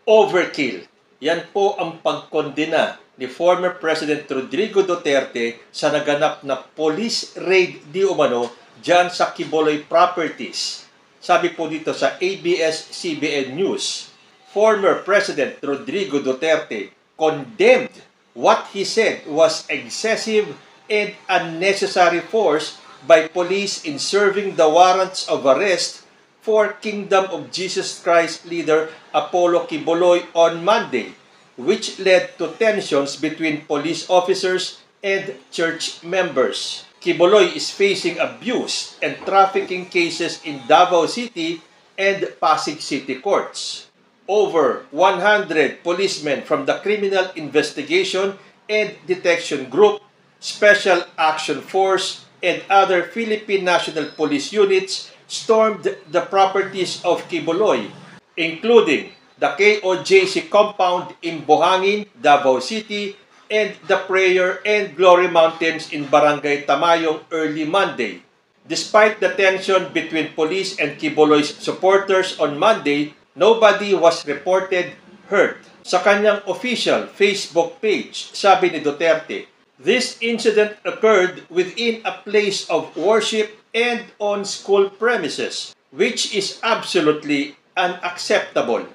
overkill. Yan po ang pagkondena ni former President Rodrigo Duterte sa naganap na police raid di umano dyan sa Quiboloy Properties. Sabi po dito sa ABS-CBN News, former President Rodrigo Duterte condemned what he said was excessive and unnecessary force by police in serving the warrants of arrest for Kingdom of Jesus Christ leader Apollo Quiboloy on Monday, which led to tensions between police officers and church members. Quiboloy is facing abuse and trafficking cases in Davao City and Pasig City courts. Over 100 policemen from the Criminal Investigation and Detection Group, Special Action Force, and other Philippine National Police units stormed the properties of Quiboloy, including the KOJC compound in Bohangin, Davao City, and the Prayer and Glory Mountains in Barangay Tamayong early Monday. Despite the tension between police and Quiboloy's supporters on Monday, nobody was reported hurt. Sa kanyang official Facebook page, sabi ni Duterte, this incident occurred within a place of worship and on school premises, which is absolutely unacceptable.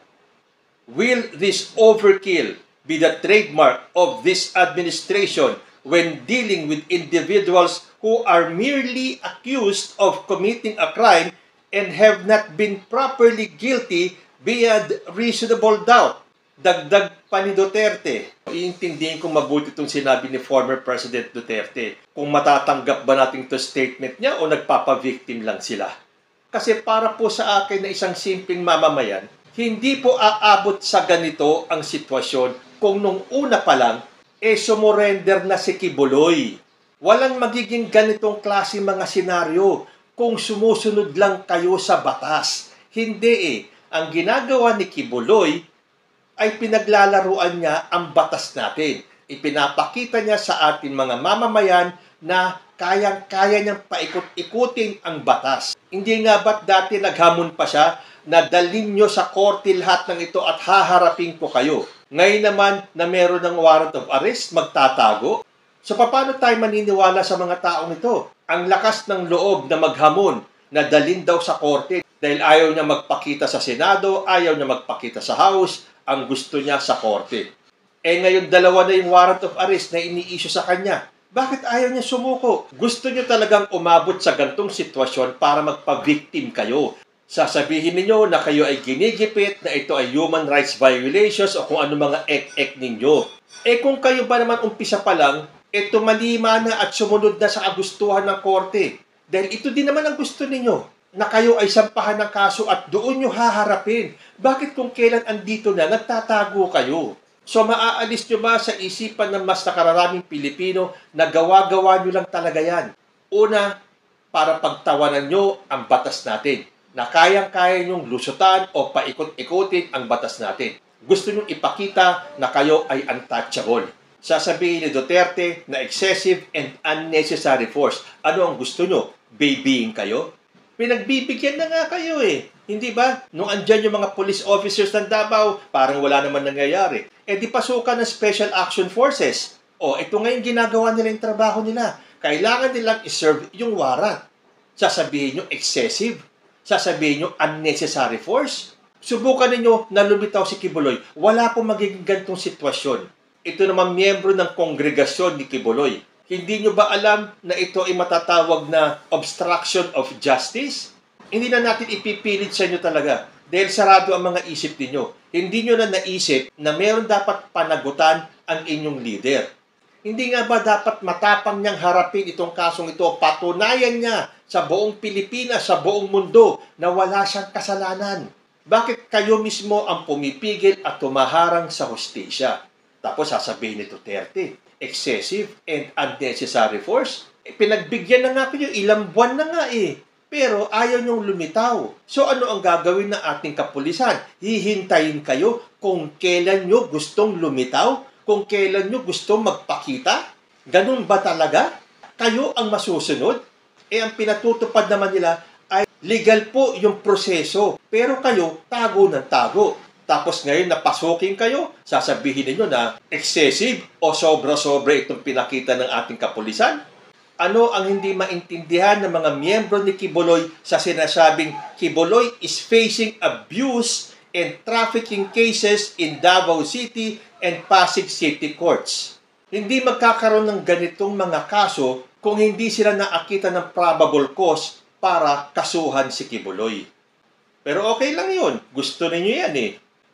Will this overkill be the trademark of this administration when dealing with individuals who are merely accused of committing a crime and have not been properly guilty beyond reasonable doubt? Dagdag pa ni Duterte. Iintindihin kong mabuti itong sinabi ni former President Duterte. Kung matatanggap ba natin ito statement niya o nagpapavictim lang sila. Kasi para po sa akin na isang simpleng mamamayan, hindi po aabot sa ganito ang sitwasyon kung nung una pa lang, sumurrender na si Quiboloy. Walang magiging ganitong klase mga senaryo kung sumusunod lang kayo sa batas. Hindi Ang ginagawa ni Quiboloy ay pinaglalaruan niya ang batas natin. Ipinapakita niya sa ating mga mamamayan na kayang-kaya niyang paikot-ikutin ang batas. Hindi nga ba't dati naghamon pa siya na dalhin niyo sa korte lahat ng ito at haharapin ko kayo. Ngayon naman na meron ng warrant of arrest, magtatago. So paano tayo maniniwala sa mga taong ito? Ang lakas ng loob na maghamon na dalhin daw sa korte dahil ayaw niya magpakita sa Senado, ayaw niya magpakita sa House, ang gusto niya sa korte. Ngayon dalawa na yung warrant of arrest na ini-issue sa kanya. Bakit ayaw niya sumuko? Gusto niyo talagang umabot sa gantong sitwasyon para magpa-victim kayo. Sasabihin niyo na kayo ay ginigipit, na ito ay human rights violations o kung ano mga ek-ek ninyo. Kung kayo ba naman umpisa pa lang, tumalima na at sumunod na sa kagustuhan ng korte. Dahil ito din naman ang gusto ninyo, na kayo ay sampahan ng kaso at doon nyo haharapin. Bakit kung kailan andito na, nagtatago kayo? So maaalis nyo ba sa isipan ng mas nakararaming Pilipino na gawa-gawa nyo lang talaga yan? Una, para pagtawanan nyo ang batas natin, na kayang-kaya nyong lusutan o paikot-ikutin ang batas natin. Gusto nyong ipakita na kayo ay untouchable. Sasabihin ni Duterte na excessive and unnecessary force. Ano ang gusto nyo? Babying kayo? Pinagbibigyan na nga kayo Hindi ba? Nung andyan yung mga police officers ng Davao, parang wala naman nangyayari. Di pasukan ng Special Action Forces. Ito ngayon ginagawa nila yung trabaho nila. Kailangan nilang iserve yung warrant. Sasabihin nyo excessive. Sasabihin nyo unnecessary force. Subukan ninyo na lumitaw si Quiboloy. Wala pong magiging ganitong sitwasyon. Ito naman miyembro ng kongregasyon ni Quiboloy. Hindi nyo ba alam na ito ay matatawag na obstruction of justice? Hindi na natin ipipilit sa inyo talaga dahil sarado ang mga isip ninyo. Hindi nyo na naisip na meron dapat panagutan ang inyong leader. Hindi nga ba dapat matapang niyang harapin itong kasong ito? Patunayan niya sa buong Pilipinas, sa buong mundo na wala siyang kasalanan. Bakit kayo mismo ang pumipigil at tumaharang sa hustisya? Tapos sasabihin ni Duterte, excessive and unnecessary force. Pinagbigyan na nga kayo, ilang buwan na nga Pero ayaw niyong lumitaw. So ano ang gagawin ng ating kapulisan? Hihintayin kayo kung kailan niyo gustong lumitaw? Kung kailan niyo gustong magpakita? Ganun ba talaga? Kayo ang masusunod? Ang pinatutupad naman nila ay legal po yung proseso. Pero kayo, tago ng tago. Tapos ngayon napasukin kayo, sasabihin ninyo na excessive o sobra-sobra itong pinakita ng ating kapulisan? Ano ang hindi maintindihan ng mga miyembro ni Quiboloy sa sinasabing Quiboloy is facing abuse and trafficking cases in Davao City and Pasig City courts? Hindi magkakaroon ng ganitong mga kaso kung hindi sila nakakita ng probable cause para kasuhan si Quiboloy. Pero okay lang yun. Gusto ninyo yan eh.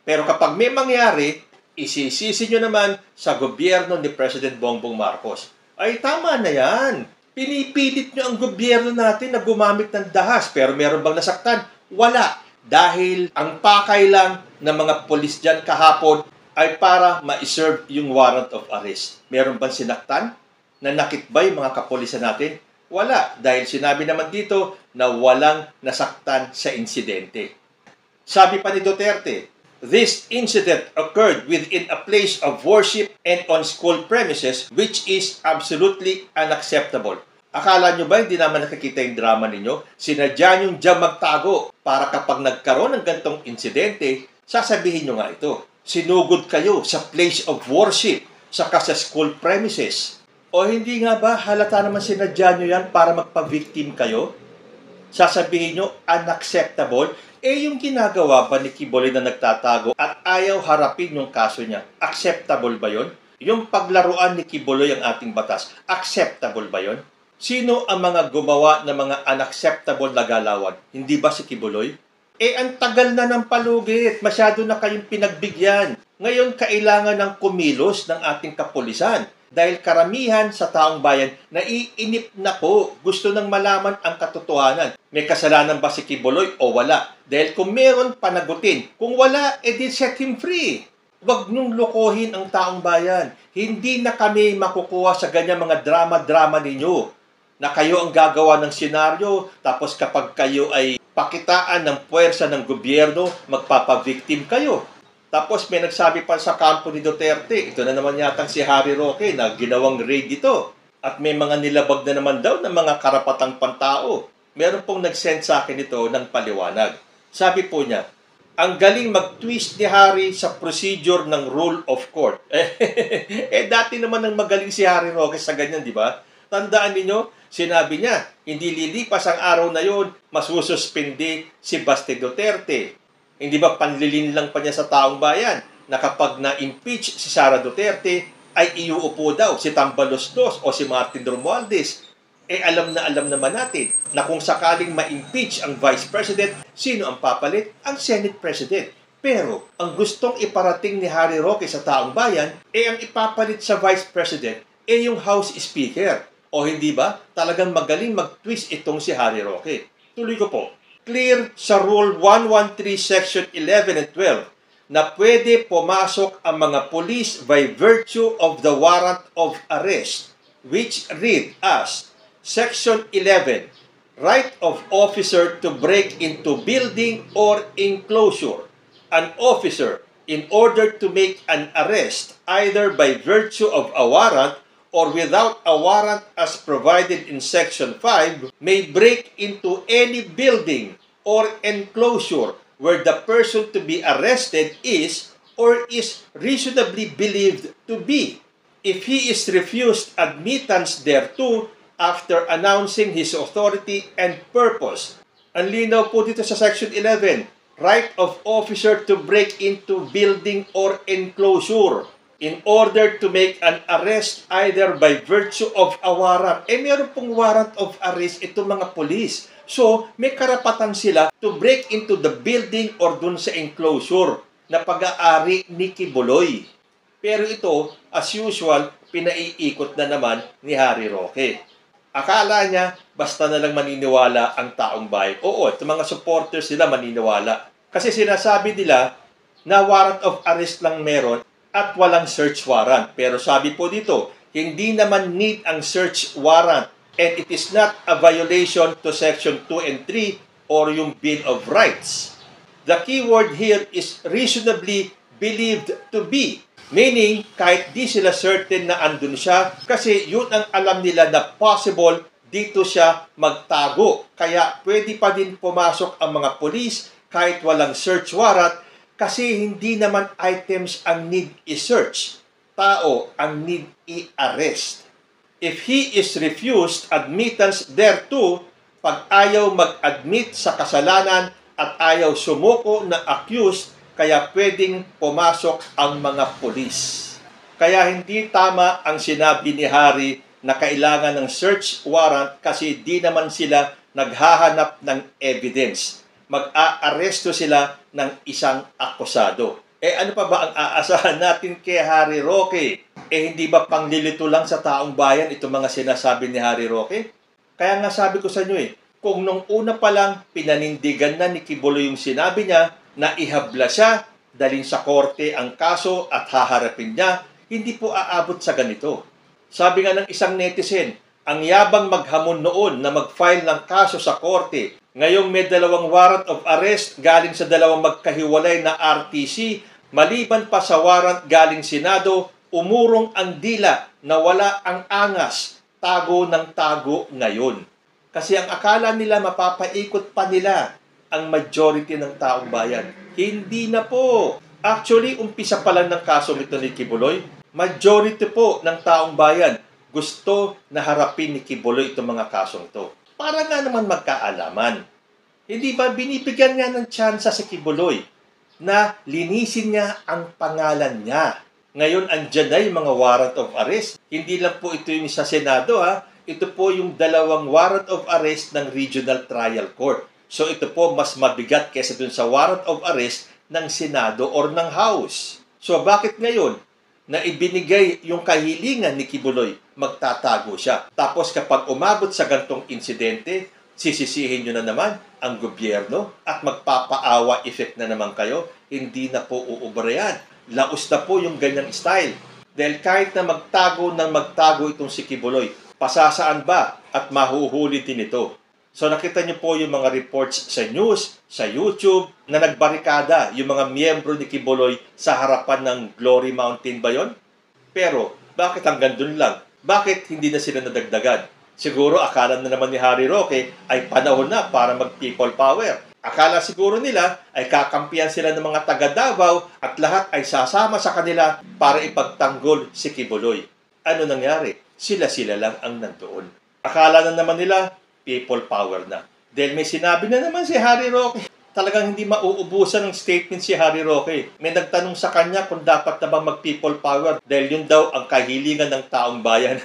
Pero kapag may mangyari, isisisi nyo naman sa gobyerno ni President Bongbong Marcos. Ay, tama na yan. Pinipilit nyo ang gobyerno natin na gumamit ng dahas. Pero meron bang nasaktan? Wala. Dahil ang pakay lang ng mga polis dyan kahapon ay para ma-serve yung warrant of arrest. Meron bang sinaktan? Nanakit ba yung mga kapulisan natin? Wala. Dahil sinabi naman dito na walang nasaktan sa insidente. Sabi pa ni Duterte, this incident occurred within a place of worship and on school premises, which is absolutely unacceptable. Akala nyo ba hindi naman nakikita yung drama ninyo? Sinadya nyo dyan magtago para kapag nagkaroon ng gantong insidente, sasabihin nyo nga ito. Sinugod kayo sa place of worship, saka sa school premises. O hindi nga ba halata naman sinadya nyo yan para magpa-victim kayo? Sasabihin nyo unacceptable? Yung ginagawa ba ni Quiboloy na nagtatago at ayaw harapin yung kaso niya, acceptable ba yon? Yung paglaruan ni Quiboloy ang ating batas, acceptable ba yon? Sino ang mga gumawa ng mga unacceptable na galawan? Hindi ba si Quiboloy? Ang tagal na ng palugit. Masyado na kayong pinagbigyan. Ngayon, kailangan ng kumilos ng ating kapulisan. Dahil karamihan sa taong bayan, naiinip na po. Gusto nang malaman ang katotohanan. May kasalanan ba si Quiboloy o wala? Dahil kung meron, panagutin. Kung wala, edi set him free. Huwag nung lokohin ang taong bayan. Hindi na kami makukuha sa ganyan mga drama-drama ninyo. Na kayo ang gagawa ng senaryo, tapos kapag kayo ay pakitaan ng puwersa ng gobyerno, magpapavictim kayo. Tapos may nagsabi pa sa kampo ni Duterte, ito na naman yatang si Harry Roque na ginawang raid ito. At may mga nilabag na naman daw ng mga karapatang pantao. Meron pong nag-send sa akin ito ng paliwanag. Sabi po niya, ang galing mag-twist ni Harry sa procedure ng rule of court. Dati naman ang magaling si Harry Roque sa ganyan, di ba? Tandaan niyo, sinabi niya, hindi lilipas ang araw na yon, masususpindi si Baste Duterte. Hindi ba panlilin lang pa niya sa taong bayan na kapag na-impeach si Sara Duterte, ay iuupo daw si Tambalos II o si Martin Romualdez. Alam na alam naman natin na kung sakaling ma-impeach ang Vice President, sino ang papalit? Ang Senate President. Pero ang gustong iparating ni Harry Roque sa taong bayan, ang ipapalit sa Vice President, yung House Speaker. O hindi ba? Talagang magaling mag-twist itong si Harry Roque. Tuloy ko po. Clear sa Rule 113 Section 11 and 12 na pwede pumasok ang mga police by virtue of the warrant of arrest, which read as Section 11, right of officer to break into building or enclosure. An officer, in order to make an arrest, either by virtue of a warrant or without a warrant as provided in Section 5, may break into any building or enclosure where the person to be arrested is or is reasonably believed to be, if he is refused admittance thereto after announcing his authority and purpose. Ang linaw po dito sa Section 11, right of officer to break into building or enclosure in order to make an arrest either by virtue of a warrant. Meron pong warrant of arrest itong mga polis. So, may karapatan sila to break into the building or dun sa enclosure na pag-aari ni Quiboloy. Pero ito, as usual, pinaiikot na naman ni Harry Roque. Akala niya, basta na lang maniniwala ang taong bayan. Oo, itong mga supporters nila maniniwala. Kasi sinasabi nila na warrant of arrest lang meron at walang search warrant. Pero sabi po dito, hindi naman need ang search warrant and it is not a violation to Section 2 and 3 or yung Bill of Rights. The key word here is reasonably believed to be. Meaning, kahit di sila certain na andun siya, kasi yun ang alam nila na possible dito siya magtago. Kaya pwede pa din pumasok ang mga police kahit walang search warrant Kasi hindi naman items ang need i-search. Tao ang need i-arrest. If he is refused admittance thereto, pag ayaw mag-admit sa kasalanan at ayaw sumuko na accused, kaya pwedeng pumasok ang mga pulis. Kaya hindi tama ang sinabi ni Harry na kailangan ng search warrant kasi di naman sila naghahanap ng evidence. Mag-aaresto sila ng isang akusado. Ano pa ba ang aasahan natin kay Harry Roque? Hindi ba panglilito lang sa taong bayan itong mga sinasabi ni Harry Roque? Kaya nga sabi ko sa inyo kung nung una pa lang pinanindigan na ni Quiboloy yung sinabi niya na ihabla siya, dalhin sa korte ang kaso at haharapin niya, hindi po aabot sa ganito. Sabi nga ng isang netizen, ang yabang maghamon noon na mag-file ng kaso sa korte. Ngayong may 2 warrant of arrest galing sa 2 magkahiwalay na RTC, maliban pa sa warrant galing Senado, umurong ang dila na wala ang angas, tago ng tago ngayon. Kasi ang akala nila mapapaikot pa nila ang majority ng taong bayan. Hindi na po. Actually, umpisa pa lang ng kaso nito ni Quiboloy. Majority po ng taong bayan gusto na harapin ni Quiboloy itong mga kasong ito. Para nga naman magkaalaman. Hindi ba binibigyan nga ng tsansa sa Quiboloy na linisin niya ang pangalan niya? Ngayon, andyan na yung mga warrant of arrest. Hindi lang po ito yung sa Senado, Ito po yung 2 warrant of arrest ng Regional Trial Court. So ito po mas mabigat kaysa dun sa warrant of arrest ng Senado or ng House. So bakit ngayon na ibinigay yung kahilingan ni Quiboloy, magtatago siya? Tapos kapag umabot sa gantong insidente, sisisihin nyo na naman ang gobyerno at magpapaawa effect na naman kayo? Hindi na po uubra yan. Laos na po yung ganyang style. Dahil kahit na magtago itong si Quiboloy, pasasaan ba at mahuhuli din ito? So nakita niyo po yung mga reports sa news, sa YouTube, na nagbarikada yung mga miyembro ni Quiboloy sa harapan ng Glory Mountain ba yun? Pero bakit hanggang dun lang? Bakit hindi na sila nadagdagan? Siguro akala na naman ni Harry Roque ay panahon na para mag-people power. Akala siguro nila ay kakampiyan sila ng mga taga Davao at lahat ay sasama sa kanila para ipagtanggol si Quiboloy. Ano nangyari? Sila-sila lang ang nandoon. Akala na naman nila people power na. Dahil may sinabi na naman si Harry Roque. Talagang hindi mauubusan ng statement si Harry Roque. May nagtanong sa kanya kung dapat na bang mag-people power dahil yun daw ang kahilingan ng taong bayan.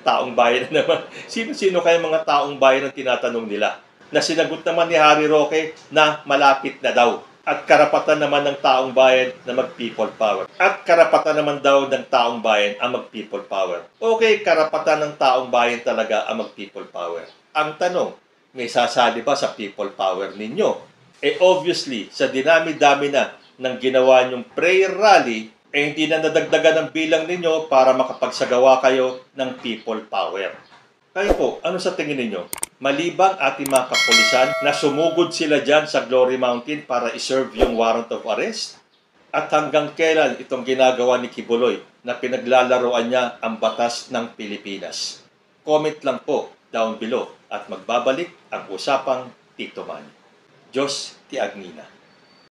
Taong bayan na naman. Sino-sino kaya mga taong bayan ang tinatanong nila? Na sinagot naman ni Harry Roque na malapit na daw. At karapatan naman ng taong bayan na mag-people power. At karapatan naman daw ng taong bayan ang mag-people power. Okay, karapatan ng taong bayan talaga ang mag-people power. Ang tanong, may sasali ba sa people power ninyo? Obviously, sa dinami-dami na ng ginawa nyong prayer rally, hindi na nadagdagan ang bilang ninyo para makapagsagawa kayo ng people power. Kayo po, ano sa tingin ninyo? Malibang ating mga kapulisan na sumugod sila dyan sa Glory Mountain para iserve yung warrant of arrest? At hanggang kailan itong ginagawa ni Quiboloy na pinaglalaroan niya ang batas ng Pilipinas? Comment lang po down below at magbabalik ang usapang Tito Manny. Diyos ti Agnina.